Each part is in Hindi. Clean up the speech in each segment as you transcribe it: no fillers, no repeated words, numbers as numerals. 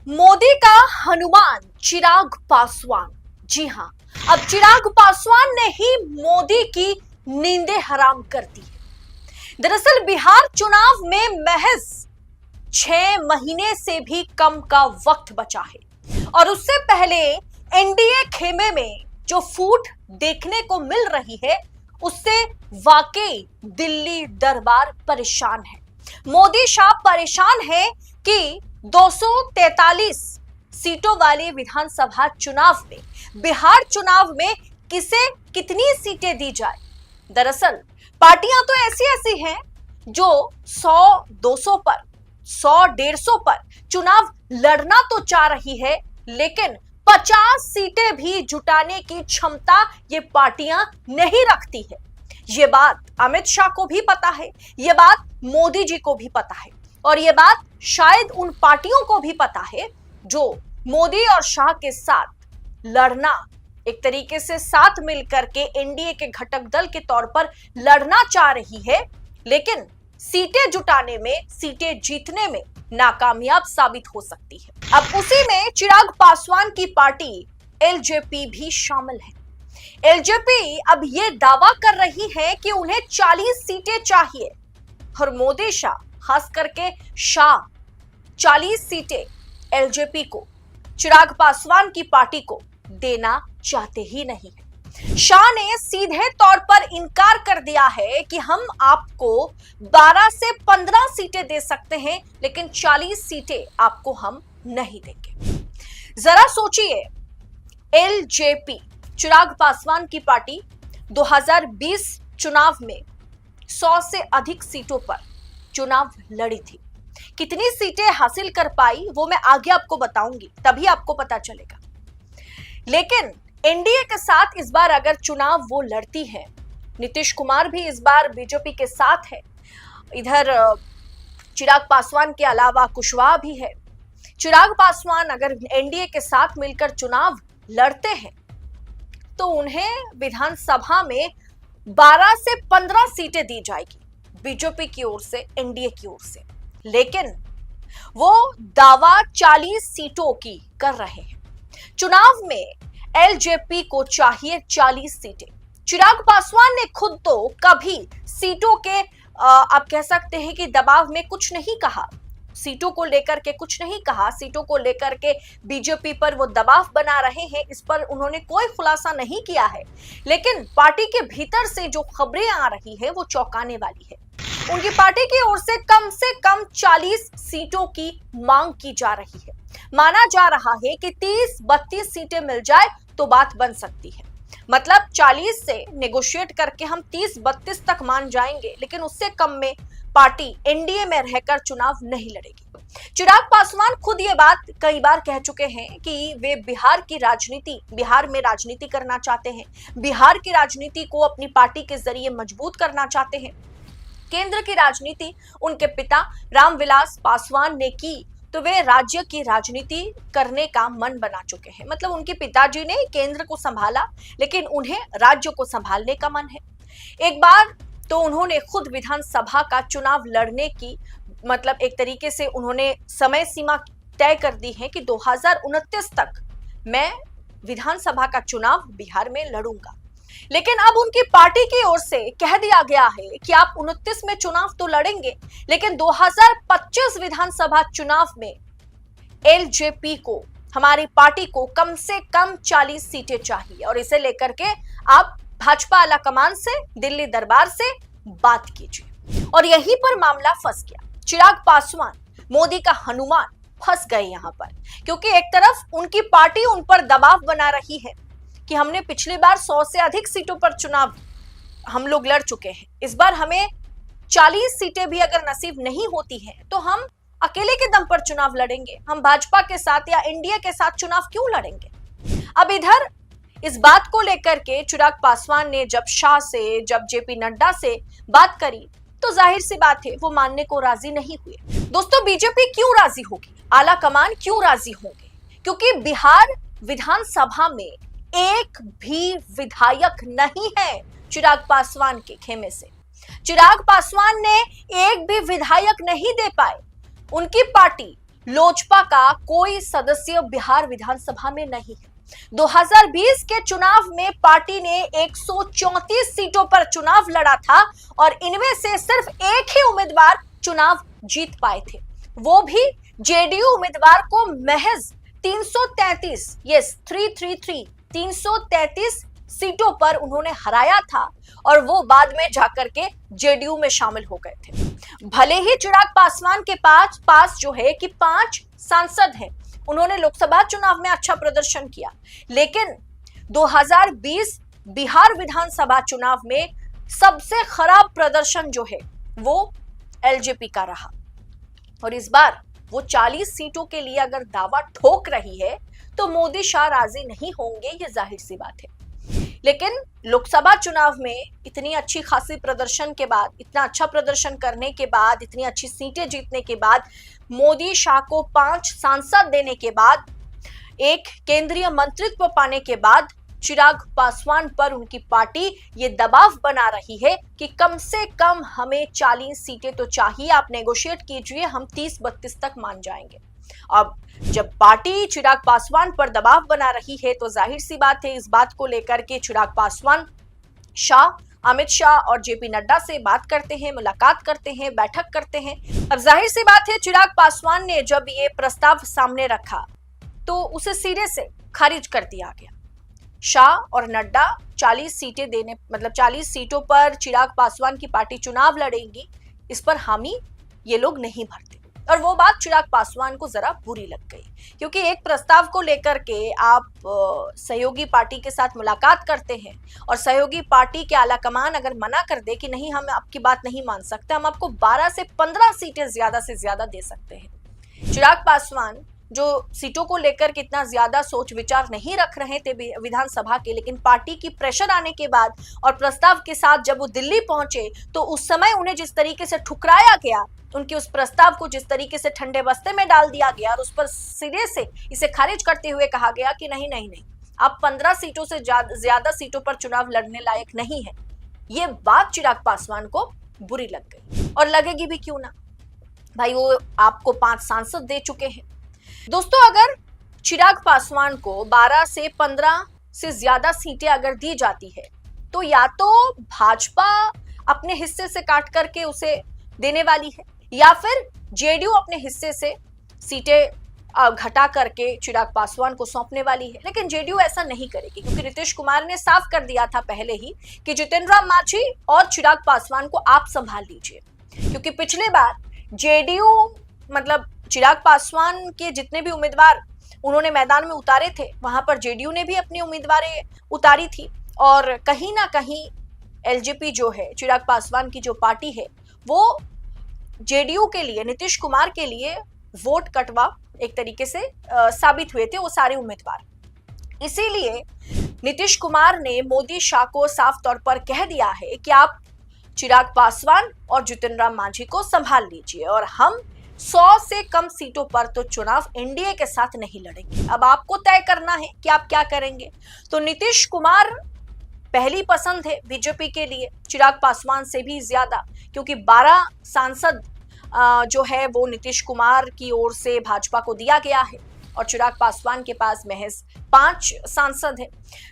मोदी का हनुमान चिराग पासवान। जी हां, अब चिराग पासवान ने ही मोदी की नींदें हराम कर दी है। दरअसल बिहार चुनाव में महज 6 महीने से भी कम का वक्त बचा है और उससे पहले एनडीए खेमे में जो फूट देखने को मिल रही है उससे वाकई दिल्ली दरबार परेशान है। मोदी शाह परेशान है कि 243 सीटों वाले विधानसभा चुनाव में बिहार चुनाव में किसे कितनी सीटें दी जाए। दरअसल पार्टियां तो ऐसी ऐसी हैं जो 100-200 पर 100-150 पर चुनाव लड़ना तो चाह रही है, लेकिन 50 सीटें भी जुटाने की क्षमता ये पार्टियां नहीं रखती है। ये बात अमित शाह को भी पता है, ये बात मोदी जी को भी पता है और ये बात शायद उन पार्टियों को भी पता है जो मोदी और शाह के साथ लड़ना, एक तरीके से साथ मिलकर के एनडीए के घटक दल के तौर पर लड़ना चाह रही है, लेकिन सीटें जुटाने में, सीटें जीतने में नाकामयाब साबित हो सकती है। अब उसी में चिराग पासवान की पार्टी एलजेपी भी शामिल है। एलजेपी अब यह दावा कर रही है कि उन्हें 40 सीटें चाहिए और मोदी शाह, खास करके शाह 40 सीटें एलजेपी को, चिराग पासवान की पार्टी को देना चाहते ही नहीं है। शाह ने सीधे तौर पर इनकार कर दिया है कि हम आपको 12 से 15 सीटें दे सकते हैं, लेकिन 40 सीटें आपको हम नहीं देंगे। जरा सोचिए, एलजेपी चिराग पासवान की पार्टी 2020 चुनाव में 100 से अधिक सीटों पर चुनाव लड़ी थी। कितनी सीटें हासिल कर पाई वो मैं आगे आपको बताऊंगी, तभी आपको पता चलेगा। लेकिन एनडीए के साथ इस बार अगर चुनाव वो लड़ती है, नीतीश कुमार भी इस बार बीजेपी के साथ है, इधर चिराग पासवान के अलावा कुशवाहा भी है। चिराग पासवान अगर एनडीए के साथ मिलकर चुनाव लड़ते हैं तो उन्हें विधानसभा में 12 से 15 सीटें दी जाएगी बीजेपी की ओर से, एनडीए की ओर से, लेकिन वो दावा 40 सीटों की कर रहे हैं। चुनाव में एलजेपी को चाहिए 40 सीटें। चिराग पासवान ने खुद तो कभी सीटों के आप कह सकते हैं कि दबाव में कुछ नहीं कहा, सीटों को लेकर के कुछ नहीं कहा, सीटों को लेकर के बीजेपी पर वो दबाव बना रहे हैं, इस पर उन्होंने कोई खुलासा नहीं किया है। लेकिन पार्टी के भीतर से जो खबरें आ रही है वो चौंकाने वाली है। उनकी पार्टी की ओर से कम 40 सीटों की मांग की जा रही है। माना जा रहा है कि 30-32 सीटें मिल जाए तो बात बन सकती है। मतलब 40 से नेगोशिएट करके हम 30-32 तक मान जाएंगे, लेकिन उससे कम में पार्टी एनडीए में रहकर चुनाव नहीं लड़ेगी। चिराग पासवान खुद ये बात कई बार कह चुके हैं कि वे बिहार में राजनीति करना चाहते हैं, बिहार की राजनीति को अपनी पार्टी के जरिए मजबूत करना चाहते हैं। केंद्र की राजनीति उनके पिता रामविलास पासवान ने की तो वे राज्य की राजनीति करने का मन बना चुके हैं। मतलब उनके पिताजी ने केंद्र को संभाला, लेकिन उन्हें राज्य को संभालने का मन है। एक बार तो उन्होंने खुद विधानसभा का चुनाव लड़ने की, मतलब एक तरीके से उन्होंने समय सीमा तय कर दी है कि 2029 तक मैं विधानसभा का चुनाव बिहार में लड़ूंगा। लेकिन अब उनकी पार्टी की ओर से कह दिया गया है कि आप 29 में चुनाव तो लड़ेंगे, लेकिन 2025 विधानसभा चुनाव में एलजेपी को, हमारी पार्टी को कम से कम 40 सीटें चाहिए और इसे लेकर के आप भाजपा आलाकमान से, दिल्ली दरबार से बात कीजिए। और यहीं पर मामला फंस गया। चिराग पासवान, मोदी का हनुमान, फंस गए यहां पर, क्योंकि एक तरफ उनकी पार्टी उन पर दबाव बना रही है कि हमने पिछली बार 100 से अधिक सीटों पर चुनाव हम लोग लड़ चुके हैं, इस बार हमें 40 सीटें भी अगर नसीब नहीं होती हैं तो हम अकेले के दम पर चुनाव लड़ेंगे, हम भाजपा के साथ या एनडीए के साथ चुनाव क्यों लड़ेंगे। अब इधर इस बात को लेकर के चिराग पासवान ने जब शाह से, जब जेपी नड्डा से बात करी तो जाहिर सी बात है वो मानने को राजी नहीं हुए। दोस्तों, बीजेपी क्यों राजी होगी, आला कमान क्यों राजी होंगे? क्योंकि बिहार विधानसभा में एक भी विधायक नहीं है चिराग पासवान के खेमे से। चिराग पासवान ने एक भी विधायक नहीं दे पाए। उनकी पार्टी लोजपा का कोई सदस्य बिहार विधानसभा में नहीं है। 2020 के चुनाव में पार्टी ने 134 सीटों पर चुनाव लड़ा था और इनमें से सिर्फ एक ही उम्मीदवार चुनाव जीत पाए थे, वो भी जेडीयू उम्मीदवार को महज 333 यस 333 सीटों पर उन्होंने हराया था और वो बाद में जाकर के जेडीयू में शामिल हो गए थे। भले ही चिराग पासवान के पास जो है कि 5 सांसद हैं, उन्होंने लोकसभा चुनाव में अच्छा प्रदर्शन किया, लेकिन 2020 बिहार विधानसभा चुनाव में सबसे खराब प्रदर्शन जो है वो एलजेपी का रहा और इस बार वो 40 सीटों के लिए अगर दावा ठोक रही है तो मोदी शाह राजी नहीं होंगे, ये जाहिर सी बात है। लेकिन लोकसभा चुनाव में इतनी अच्छी खासी प्रदर्शन के बाद, इतना अच्छा प्रदर्शन करने के बाद, इतनी अच्छी सीटें जीतने के बाद, मोदी शाह को 5 सांसद देने के बाद, एक केंद्रीय मंत्रित्व पाने के बाद चिराग पासवान पर उनकी पार्टी ये दबाव बना रही है कि कम से कम हमें 40 सीटें तो चाहिए, आप नेगोशिएट कीजिए, हम 30-32 तक मान जाएंगे। अब जब पार्टी चिराग पासवान पर दबाव बना रही है तो जाहिर सी बात है इस बात को लेकर के चिराग पासवान अमित शाह और जेपी नड्डा से बात करते हैं, मुलाकात करते हैं, बैठक करते हैं। अब जाहिर सी बात है चिराग पासवान ने जब ये प्रस्ताव सामने रखा तो उसे सिरे से खारिज कर दिया गया। शाह और नड्डा 40 सीटें देने, मतलब 40 सीटों पर चिराग पासवान की पार्टी चुनाव लड़ेगी, इस पर हामी ये लोग नहीं भरते। और वो बात चिराग पासवान को जरा बुरी लग गई, क्योंकि एक प्रस्ताव को लेकर के आप सहयोगी पार्टी के साथ मुलाकात करते हैं और सहयोगी पार्टी के आलाकमान अगर मना कर दे कि नहीं, हम आपकी बात नहीं मान सकते, हम आपको 12 से 15 सीटें ज्यादा से ज्यादा दे सकते हैं। चिराग पासवान जो सीटों को लेकर कितना ज्यादा सोच विचार नहीं रख रहे थे विधानसभा के, लेकिन पार्टी की प्रेशर आने के बाद और प्रस्ताव के साथ जब वो दिल्ली पहुंचे तो उस समय उन्हें जिस तरीके से ठुकराया गया, उनके उस प्रस्ताव को जिस तरीके से ठंडे बस्ते में डाल दिया गया और उस पर सिरे से इसे खारिज करते हुए कहा गया कि नहीं नहीं नहीं, आप 15 सीटों से ज्यादा सीटों पर चुनाव लड़ने लायक नहीं है। ये बात चिराग पासवान को बुरी लग गई और लगेगी भी क्यों ना भाई, वो आपको 5 सांसद दे चुके हैं। दोस्तों, अगर चिराग पासवान को 12 से 15 से ज्यादा सीटें अगर दी जाती है तो या तो भाजपा अपने हिस्से से काट करके उसे देने वाली है या फिर जेडीयू अपने हिस्से से सीटें घटा करके चिराग पासवान को सौंपने वाली है। लेकिन जेडीयू ऐसा नहीं करेगी, क्योंकि नीतीश कुमार ने साफ कर दिया था पहले ही कि जितिन राम मांझी और चिराग पासवान को आप संभाल लीजिए, क्योंकि पिछले बार जेडीयू मतलब चिराग पासवान के जितने भी उम्मीदवार उन्होंने मैदान में उतारे थे, वहां पर जेडीयू ने भी अपनी उम्मीदवारें उतारी थी और कहीं ना कहीं एलजेपी जो है, चिराग पासवान की जो पार्टी है, वो जेडीयू के लिए, नीतीश कुमार के लिए वोट कटवा एक तरीके से साबित हुए थे वो सारे उम्मीदवार। इसीलिए नीतीश कुमार ने मोदी शाह को साफ तौर पर कह दिया है कि आप चिराग पासवान और जितिन राम मांझी को संभाल लीजिए और हम 100 से कम सीटों पर तो चुनाव एनडीए के साथ नहीं लड़ेंगे। अब आपको तय करना है कि आप क्या करेंगे। तो नीतीश कुमार पहली पसंद है बीजेपी के लिए, चिराग पासवान से भी ज्यादा, क्योंकि 12 सांसद जो है वो नीतीश कुमार की ओर से भाजपा को दिया गया है और चिराग पासवान के पास महज 5 सांसद है।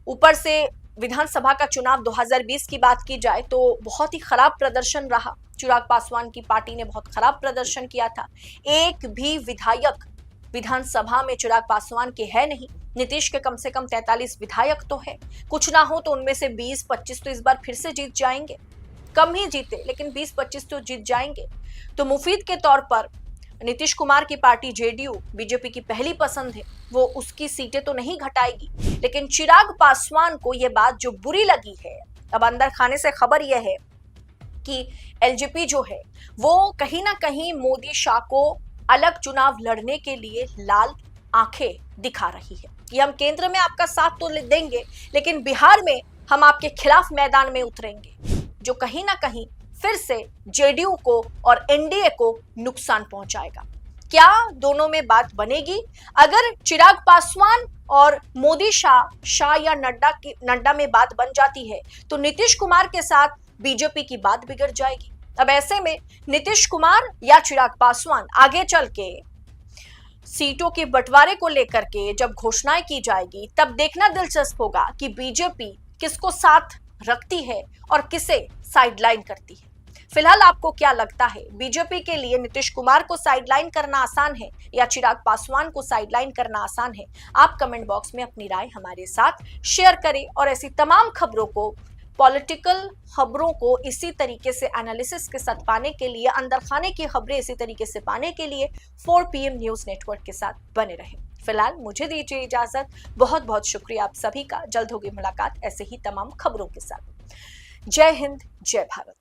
ऊपर से विधानसभा का चुनाव 2020 की बात की जाए तो बहुत ही खराब प्रदर्शन रहा, चिराग पासवान की पार्टी ने बहुत खराब प्रदर्शन किया था। एक भी विधायक विधानसभा में चिराग पासवान के है नहीं। नीतीश के कम से कम 43 विधायक तो है, कुछ ना हो तो उनमें से 20-25 तो इस बार फिर से जीत जाएंगे, कम ही जीते लेकिन 20-25 तो जीत जाएंगे। तो मुफीद के तौर पर नीतीश कुमार की पार्टी जेडीयू बीजेपी की पहली पसंद है, वो उसकी सीटें तो नहीं घटाएगी। लेकिन चिराग पासवान को यह बात जो बुरी लगी है, अब अंदर खाने से खबर यह है कि एलजेपी जो है वो कहीं ना कहीं मोदी शाह को अलग चुनाव लड़ने के लिए लाल आंखें दिखा रही है कि हम केंद्र में आपका साथ तो देंगे लेकिन बिहार में हम आपके खिलाफ मैदान में उतरेंगे, जो कहीं ना कहीं फिर से जेडीयू को और एनडीए को नुकसान पहुंचाएगा। क्या दोनों में बात बनेगी? अगर चिराग पासवान और मोदी शाह या नड्डा में बात बन जाती है तो नीतीश कुमार के साथ बीजेपी की बात बिगड़ जाएगी। अब ऐसे में नीतीश कुमार या चिराग पासवान आगे चल के सीटों के बंटवारे को लेकर के जब घोषणाएं की जाएगी तब देखना दिलचस्प होगा कि बीजेपी किसको साथ रखती है और किसे साइडलाइन करती है। फिलहाल आपको क्या लगता है, बीजेपी के लिए नीतीश कुमार को साइडलाइन करना आसान है या चिराग पासवान को साइडलाइन करना आसान है? आप कमेंट बॉक्स में अपनी राय हमारे साथ शेयर करें और ऐसी तमाम खबरों को, पॉलिटिकल खबरों को इसी तरीके से एनालिसिस के साथ पाने के लिए, अंदर खाने की खबरें इसी तरीके से पाने के लिए 4 PM न्यूज नेटवर्क के साथ बने रहें। फिलहाल मुझे दीजिए इजाजत। बहुत बहुत शुक्रिया आप सभी का। जल्द होगी मुलाकात ऐसे ही तमाम खबरों के साथ। जय हिंद, जय भारत।